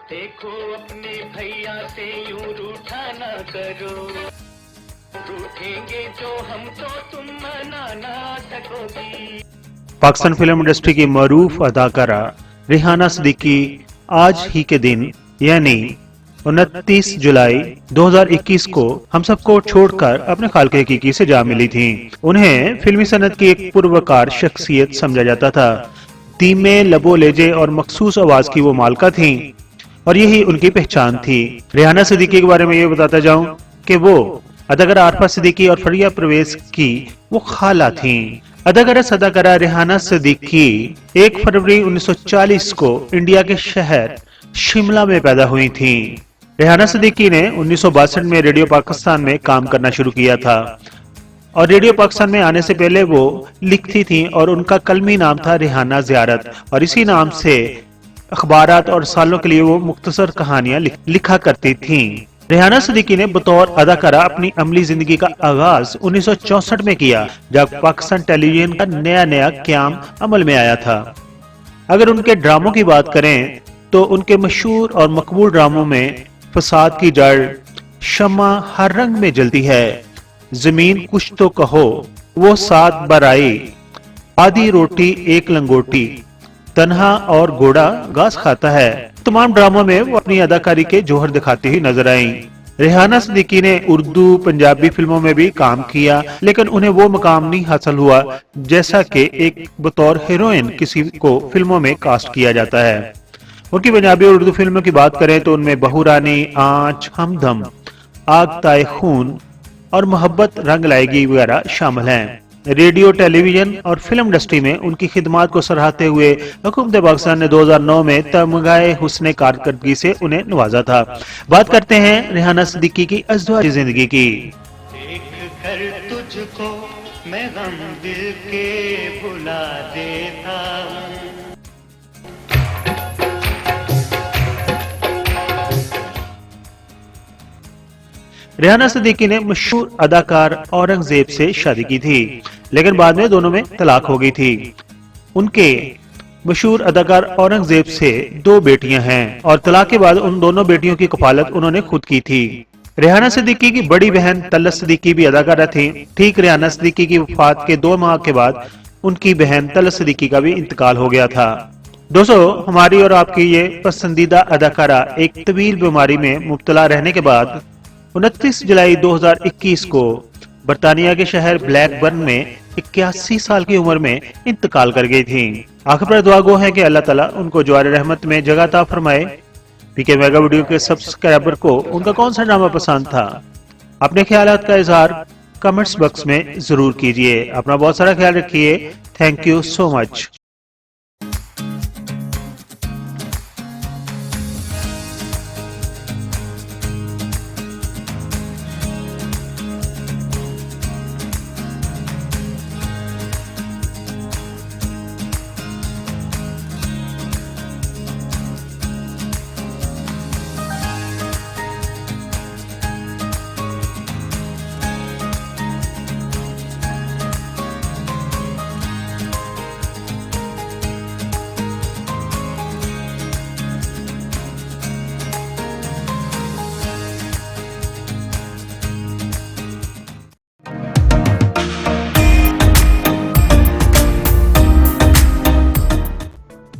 دیکھو اپنے بھیا سے یوں روٹھا نہ کرو، روٹھیں گے جو ہم تو تم منا نہ سکو گی۔ پاکستان فلم انڈسٹری کی معروف اداکارہ ریحانہ صدیقی آج ہی کے دن یعنی 29 جولائی 2021 کو ہم سب کو چھوڑ کر اپنے خالق حقیقی سے جا ملی تھیں۔ انہیں فلمی صنعت کی ایک پروکار شخصیت سمجھا جاتا تھا۔ دھیمے لبو لہجے اور مخصوص آواز کی وہ مالکہ تھیں اور یہی ان کی پہچان تھی۔ ریحانہ صدیقی کے بارے میں یہ بتاتا جاؤں کہ وہ اداکارہ عارفہ صدیقی اور فریہ پرویز کی وہ خالہ تھیں۔ اداکارہ ریحانہ صدیقی 1 فروری 1940 کو انڈیا کے شہر شملہ میں پیدا ہوئی تھیں۔ ریحانہ صدیقی نے 1962 میں ریڈیو پاکستان میں کام کرنا شروع کیا تھا اور ریڈیو پاکستان میں آنے سے پہلے وہ لکھتی تھیں اور ان کا قلمی نام تھا ریحانہ زیارت، اور اسی نام سے اخبارات اور رسالوں کے لیے وہ مختصر کہانیاں لکھا کرتی تھیں۔ ریحانہ صدیقی نے بطور اداکارہ اپنی عملی زندگی کا آغاز 1964 میں کیا، جب پاکستان ٹیلی ویژن کا نیا قیام عمل میں آیا تھا۔ اگر ان کے ڈراموں کی بات کریں تو ان کے مشہور اور مقبول ڈراموں میں فساد کی جڑ، شمع ہر رنگ میں جلتی ہے، زمین کچھ تو کہو، وہ 7 برائی، آدھی روٹی ایک لنگوٹی، تنہا اور گھوڑا گھاس کھاتا ہے، تمام ڈراموں میں وہ اپنی اداکاری کے جوہر دکھاتی ہوئی نظر آئیں۔ ریحانہ صدیقی نے اردو پنجابی فلموں میں بھی کام کیا، لیکن انہیں وہ مقام نہیں حاصل ہوا جیسا کہ ایک بطور ہیروئن کسی کو فلموں میں کاسٹ کیا جاتا ہے۔ ان کی پنجابی اور اردو فلموں کی بات کریں تو ان میں بہو رانی، آنچ، ہمدم، آگ تائے خون اور محبت رنگ لائے گی وغیرہ شامل ہیں۔ ریڈیو، ٹیلی ویژن اور فلم انڈسٹری میں ان کی خدمات کو سراہتے ہوئے حکومت پاکستان نے 2009 میں تمغہ حسن کارکردگی سے انہیں نوازا تھا۔ بات کرتے ہیں ریحانہ صدیقی کی ازدواجی زندگی کی۔ دیکھ کر تجھ کو میں غم دل کے بلا دیتا ہوں۔ ریحانہ صدیقی نے مشہور اداکار اورنگزیب سے شادی کی تھی، لیکن بعد میں دونوں میں طلاق ہو گئی تھی۔ ان کے مشہور اداکار اورنگزیب سے 2 بیٹیاں ہیں اور طلاق کے بعد ان دونوں بیٹیوں کی کفالت انہوں نے خود کی تھی۔ ریحانہ صدیقی کی بڑی بہن طلت صدیقی بھی اداکارہ تھی۔ ٹھیک ریحانہ صدیقی کی وفات کے 2 ماہ کے بعد ان کی بہن طلت صدیقی کا بھی انتقال ہو گیا تھا۔ دوستو، ہماری اور آپ کی یہ پسندیدہ اداکارہ ایک طویل بیماری میں مبتلا رہنے کے بعد 29 جولائی 2021 کو برطانیہ کے شہر بلیک برن میں 81 سال کی عمر میں انتقال کر گئی تھیں۔ آخر پر دعا گو ہے کہ اللہ تعالیٰ ان کو جوار رحمت میں جگہ عطا فرمائے۔ پی کے میگا ویڈیو کے سبسکرائبر کو ان کا کون سا ڈرامہ پسند تھا؟ اپنے خیالات کا اظہار کمنٹس باکس میں ضرور کیجئے۔ اپنا بہت سارا خیال رکھیے۔ تھینک یو سو مچ۔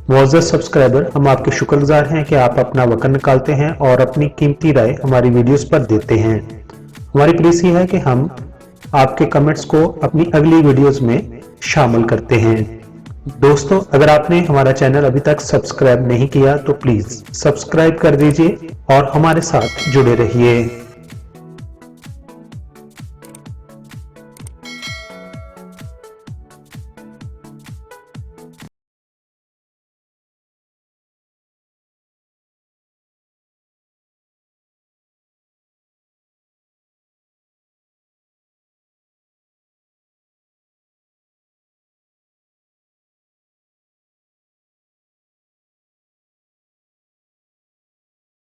معزز سبسکرائبر، ہم آپ کے شکر گزار ہیں کہ آپ اپنا وقت نکالتے ہیں اور اپنی قیمتی رائے ہماری ویڈیوز پر دیتے ہیں۔ ہماری پلیز یہ ہے کہ ہم آپ کے کمنٹس کو اپنی اگلی ویڈیوز میں شامل کرتے ہیں۔ دوستو، اگر آپ نے ہمارا چینل ابھی تک سبسکرائب نہیں کیا تو پلیز سبسکرائب کر دیجئے اور ہمارے ساتھ جڑے رہیے۔